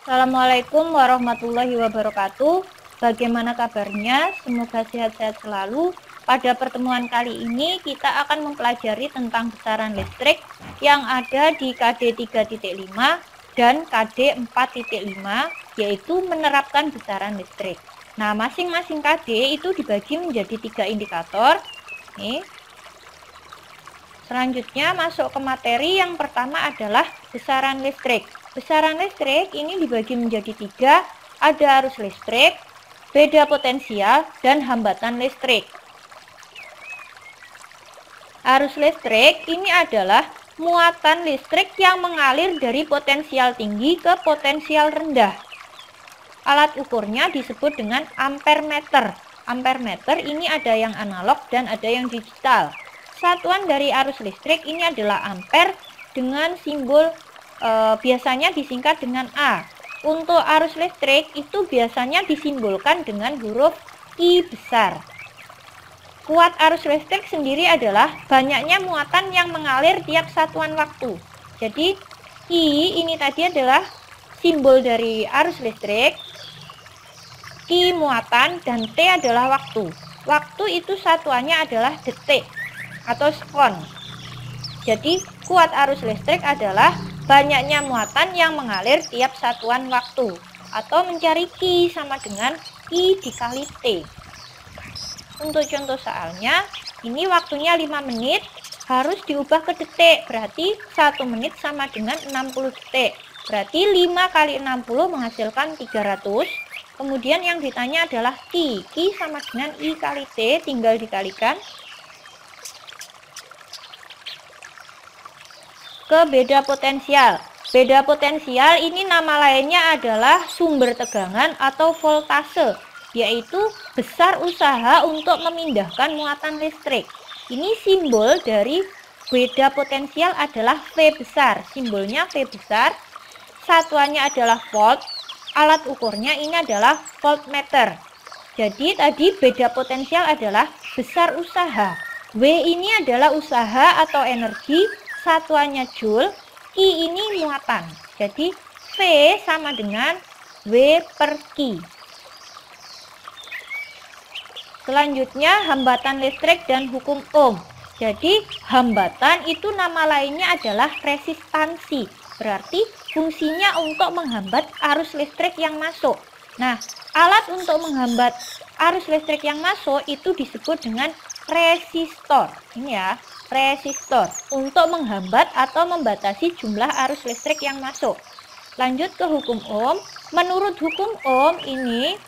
Assalamualaikum warahmatullahi wabarakatuh. Bagaimana kabarnya? Semoga sehat-sehat selalu. Pada pertemuan kali ini kita akan mempelajari tentang besaran listrik yang ada di KD 3.5 dan KD 4.5, yaitu menerapkan besaran listrik. Nah, masing-masing KD itu dibagi menjadi 3 indikator. Nih. Selanjutnya masuk ke materi. Yang pertama adalah besaran listrik. Besaran listrik ini dibagi menjadi 3, ada arus listrik, beda potensial, dan hambatan listrik. Arus listrik ini adalah muatan listrik yang mengalir dari potensial tinggi ke potensial rendah. Alat ukurnya disebut dengan ampermeter. Ampermeter ini ada yang analog dan ada yang digital. Satuan dari arus listrik ini adalah ampere dengan simbol biasanya disingkat dengan A. Untuk arus listrik itu biasanya disimbolkan dengan huruf I besar. Kuat arus listrik sendiri adalah banyaknya muatan yang mengalir tiap satuan waktu. Jadi I ini tadi adalah simbol dari arus listrik, I muatan, dan T adalah waktu. Waktu itu satuannya adalah detik atau sekon. Jadi kuat arus listrik adalah banyaknya muatan yang mengalir tiap satuan waktu, atau mencari Q sama dengan I dikali T. Untuk contoh soalnya, ini waktunya 5 menit, harus diubah ke detik, berarti 1 menit sama dengan 60 detik. Berarti 5 kali 60 menghasilkan 300. Kemudian yang ditanya adalah Q. Q sama dengan I kali T, tinggal dikalikan. Ke beda potensial. Beda potensial ini nama lainnya adalah sumber tegangan atau voltase, yaitu besar usaha untuk memindahkan muatan listrik. Ini simbol dari beda potensial adalah V besar. Simbolnya V besar. Satuannya adalah volt. Alat ukurnya ini adalah voltmeter. Jadi tadi beda potensial adalah besar usaha. W ini adalah usaha atau energi. Satuannya joule, I ini muatan. Jadi V sama dengan W per Q. Selanjutnya hambatan listrik dan hukum Ohm. Jadi hambatan itu nama lainnya adalah resistansi. Berarti fungsinya untuk menghambat arus listrik yang masuk. Nah, alat untuk menghambat arus listrik yang masuk itu disebut dengan resistor. Ini ya, resistor untuk menghambat atau membatasi jumlah arus listrik yang masuk. Lanjut ke hukum Ohm. Menurut hukum Ohm ini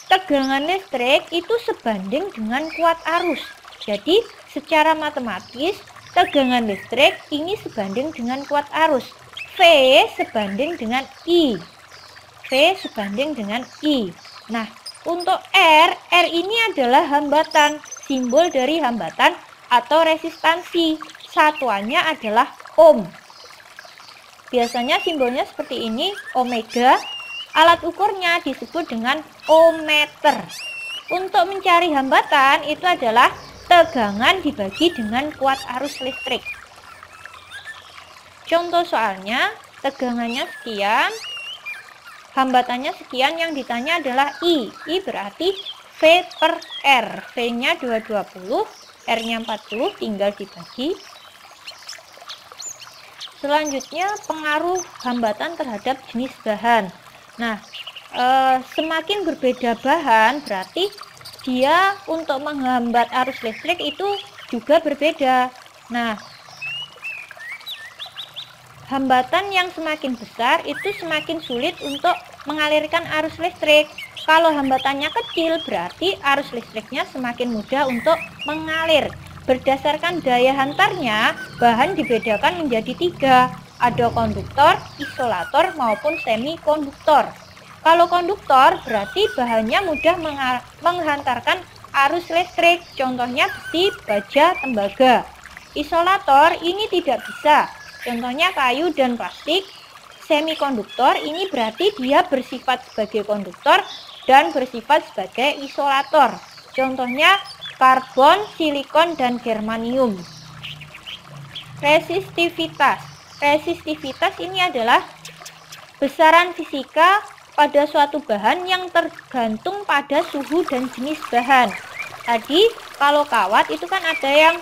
tegangan listrik itu sebanding dengan kuat arus. Jadi secara matematis tegangan listrik ini sebanding dengan kuat arus. V sebanding dengan I. V sebanding dengan I. Nah, untuk R ini adalah hambatan. Simbol dari hambatan atau resistansi. Satuannya adalah ohm. Biasanya simbolnya seperti ini, omega. Alat ukurnya disebut dengan ohmmeter. Untuk mencari hambatan itu adalah tegangan dibagi dengan kuat arus listrik. Contoh soalnya, tegangannya sekian, hambatannya sekian, yang ditanya adalah I. I berarti V per R. V-nya 220, R-nya 40, tinggal dibagi. Selanjutnya pengaruh hambatan terhadap jenis bahan. Nah, semakin berbeda bahan berarti dia untuk menghambat arus listrik itu juga berbeda. Nah, hambatan yang semakin besar itu semakin sulit untuk mengalirkan arus listrik. Kalau hambatannya kecil berarti arus listriknya semakin mudah untuk mengalir. Berdasarkan daya hantarnya, bahan dibedakan menjadi 3. Ada konduktor, isolator, maupun semikonduktor. Kalau konduktor berarti bahannya mudah menghantarkan arus listrik. Contohnya besi, baja, tembaga. Isolator ini tidak bisa. Contohnya kayu dan plastik. Semikonduktor ini berarti dia bersifat sebagai konduktor dan bersifat sebagai isolator. Contohnya karbon, silikon, dan germanium. Resistivitas. Resistivitas ini adalah besaran fisika pada suatu bahan yang tergantung pada suhu dan jenis bahan. Tadi kalau kawat itu kan ada yang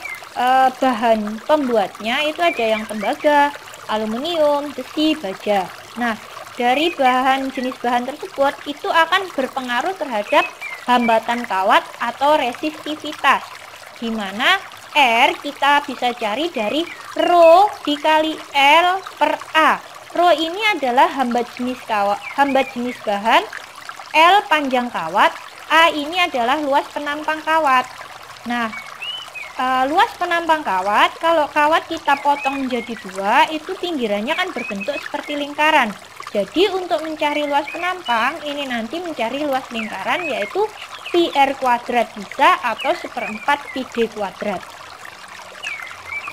bahan pembuatnya itu ada yang tembaga, aluminium, besi, baja. Nah, dari jenis bahan tersebut itu akan berpengaruh terhadap hambatan kawat atau resistivitas, di mana R kita bisa cari dari Rho dikali L per A. Rho ini adalah hambat jenis bahan, L panjang kawat, A ini adalah luas penampang kawat. Nah, luas penampang kawat, kalau kawat kita potong menjadi dua, itu pinggirannya kan berbentuk seperti lingkaran. Jadi untuk mencari luas penampang, ini nanti mencari luas lingkaran yaitu pi R kuadrat bisa atau 1/4 pi D kuadrat.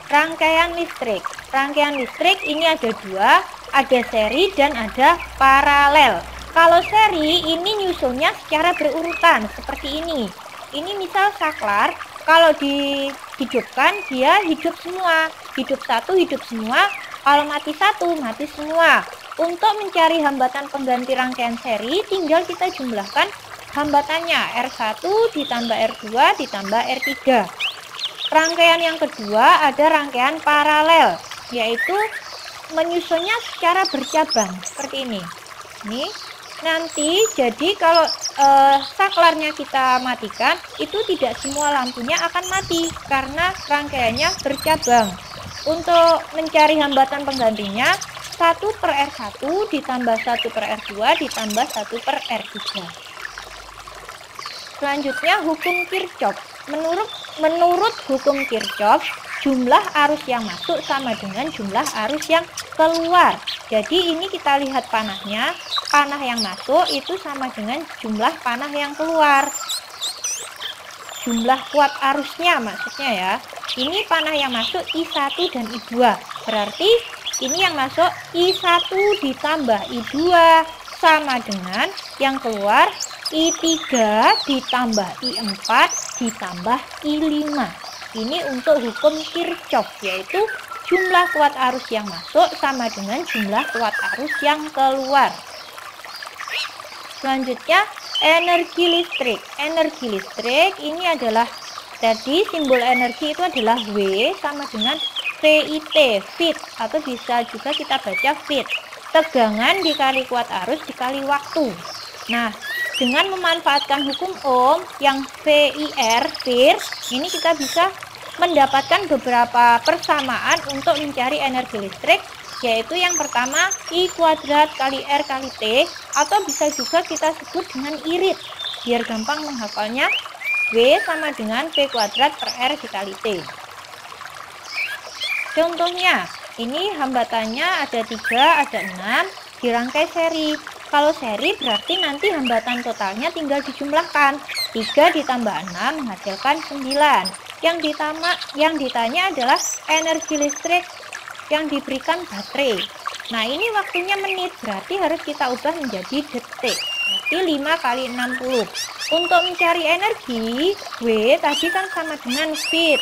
Rangkaian listrik. Rangkaian listrik ini ada dua, ada seri dan ada paralel. Kalau seri ini nyusunnya secara berurutan seperti ini. Ini misal saklar, kalau dihidupkan dia hidup semua. Hidup satu hidup semua, kalau mati satu mati semua. Untuk mencari hambatan pengganti rangkaian seri, tinggal kita jumlahkan hambatannya. R1 ditambah R2 ditambah R3. Rangkaian yang kedua ada rangkaian paralel, yaitu menyusunnya secara bercabang seperti ini. Ini nanti jadi kalau saklarnya kita matikan, itu tidak semua lampunya akan mati karena rangkaiannya bercabang. Untuk mencari hambatan penggantinya, 1 per R1 ditambah 1 per R2 ditambah 1 per R3. Selanjutnya hukum Kirchhoff. Menurut hukum Kirchhoff, jumlah arus yang masuk sama dengan jumlah arus yang keluar. Jadi ini kita lihat panahnya, panah yang masuk itu sama dengan jumlah panah yang keluar. Jumlah kuat arusnya maksudnya ya. Ini panah yang masuk I1 dan I2. Berarti ini yang masuk I1 ditambah I2 sama dengan yang keluar I3 ditambah I4 ditambah I5. Ini untuk hukum Kirchhoff, yaitu jumlah kuat arus yang masuk sama dengan jumlah kuat arus yang keluar. Selanjutnya energi listrik. Energi listrik ini adalah tadi simbol energi itu adalah W sama dengan VIT, fit, atau bisa juga kita baca fit. Tegangan dikali kuat arus dikali waktu. Nah, dengan memanfaatkan hukum Ohm yang VIR, VIR, ini kita bisa mendapatkan beberapa persamaan untuk mencari energi listrik, yaitu yang pertama I kuadrat kali R kali T, atau bisa juga kita sebut dengan irit, biar gampang menghafalnya. W sama dengan V kuadrat per R dikali T. Contohnya, ini hambatannya ada 3, ada 6, dirangkai seri. Kalau seri berarti nanti hambatan totalnya tinggal dijumlahkan. 3 ditambah 6 menghasilkan 9. Yang ditanya adalah energi listrik yang diberikan baterai. Nah, ini waktunya menit, berarti harus kita ubah menjadi detik. Berarti 5 kali 60. Untuk mencari energi, W tadi kan sama dengan fit.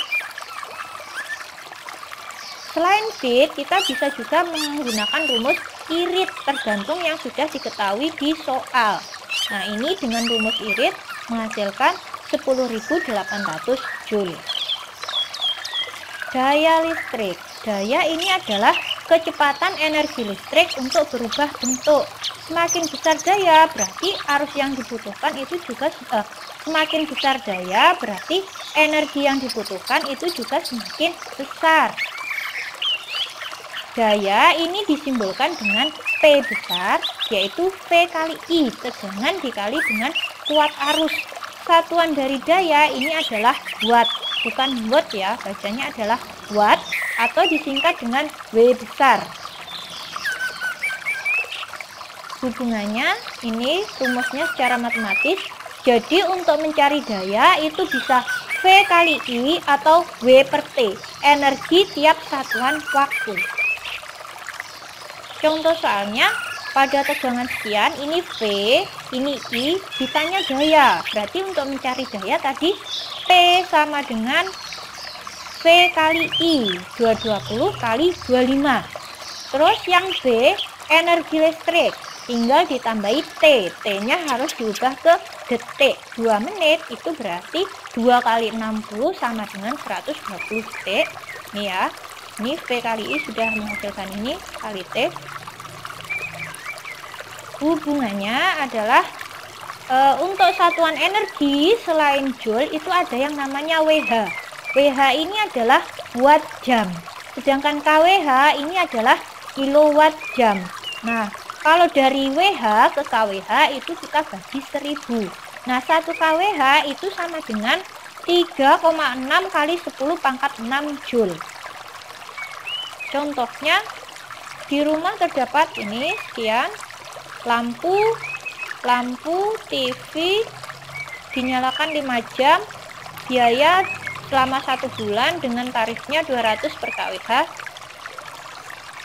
Selain fit, kita bisa juga menggunakan rumus irit tergantung yang sudah diketahui di soal. Nah, ini dengan rumus irit menghasilkan 10.800 Joule. Daya listrik. Daya ini adalah kecepatan energi listrik untuk berubah bentuk. Semakin besar daya berarti arus yang dibutuhkan itu juga semakin besar daya berarti energi yang dibutuhkan itu juga semakin besar. Daya ini disimbolkan dengan P besar, yaitu V kali I, tegangan dikali dengan kuat arus. Satuan dari daya ini adalah watt, bukan watt ya, bacanya adalah watt atau disingkat dengan W besar. Hubungannya ini rumusnya secara matematis, jadi untuk mencari daya itu bisa V kali I atau W per T, energi tiap satuan waktu. Contoh soalnya, pada tegangan sekian, ini V, ini I, ditanya daya. Berarti untuk mencari daya tadi, P sama dengan V kali I, 220 kali 25. Terus yang B, energi listrik. Tinggal ditambahi T. T-nya harus diubah ke detik. 2 menit itu berarti 2 kali 60 sama dengan 120 detik. Nih ya. Ini V kali I sudah menghasilkan ini kali T. Hubungannya adalah untuk satuan energi selain Joule itu ada yang namanya WH. WH ini adalah watt jam. Sedangkan kWh ini adalah kilowatt jam. Nah, kalau dari WH ke kWh itu kita bagi 1000. Nah, 1 kWh itu sama dengan 3,6 kali 10 pangkat 6 Joule. Contohnya, di rumah terdapat ini sekian, lampu, TV, dinyalakan 5 jam, biaya selama 1 bulan dengan tarifnya 200 per kWh.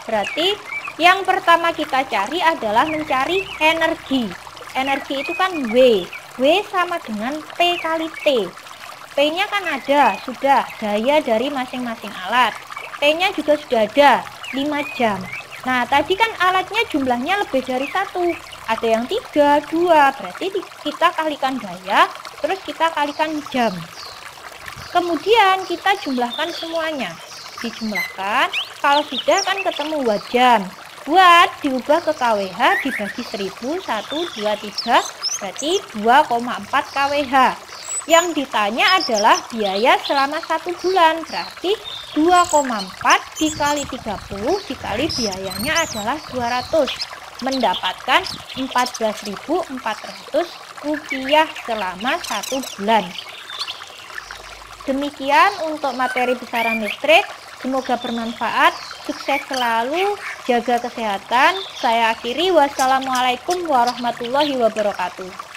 Berarti yang pertama kita cari adalah mencari energi. Energi itu kan W. W sama dengan P kali T. P-nya kan ada, sudah, daya dari masing-masing alat. T-nya juga sudah ada, 5 jam. Nah, tadi kan alatnya jumlahnya lebih dari 1. Ada yang 3, 2, berarti kita kalikan daya, terus kita kalikan jam. Kemudian kita jumlahkan semuanya. Dijumlahkan, kalau sudah kan ketemu watt jam. Watt diubah ke kWh dibagi 1000, 1, 2, 3, berarti 2,4 kWh. Yang ditanya adalah biaya selama 1 bulan, berarti 2,4 dikali 30 dikali biayanya adalah 200. Mendapatkan 14.400 rupiah selama 1 bulan. Demikian untuk materi besaran listrik. Semoga bermanfaat. Sukses selalu, jaga kesehatan. Saya akhiri. Wassalamualaikum warahmatullahi wabarakatuh.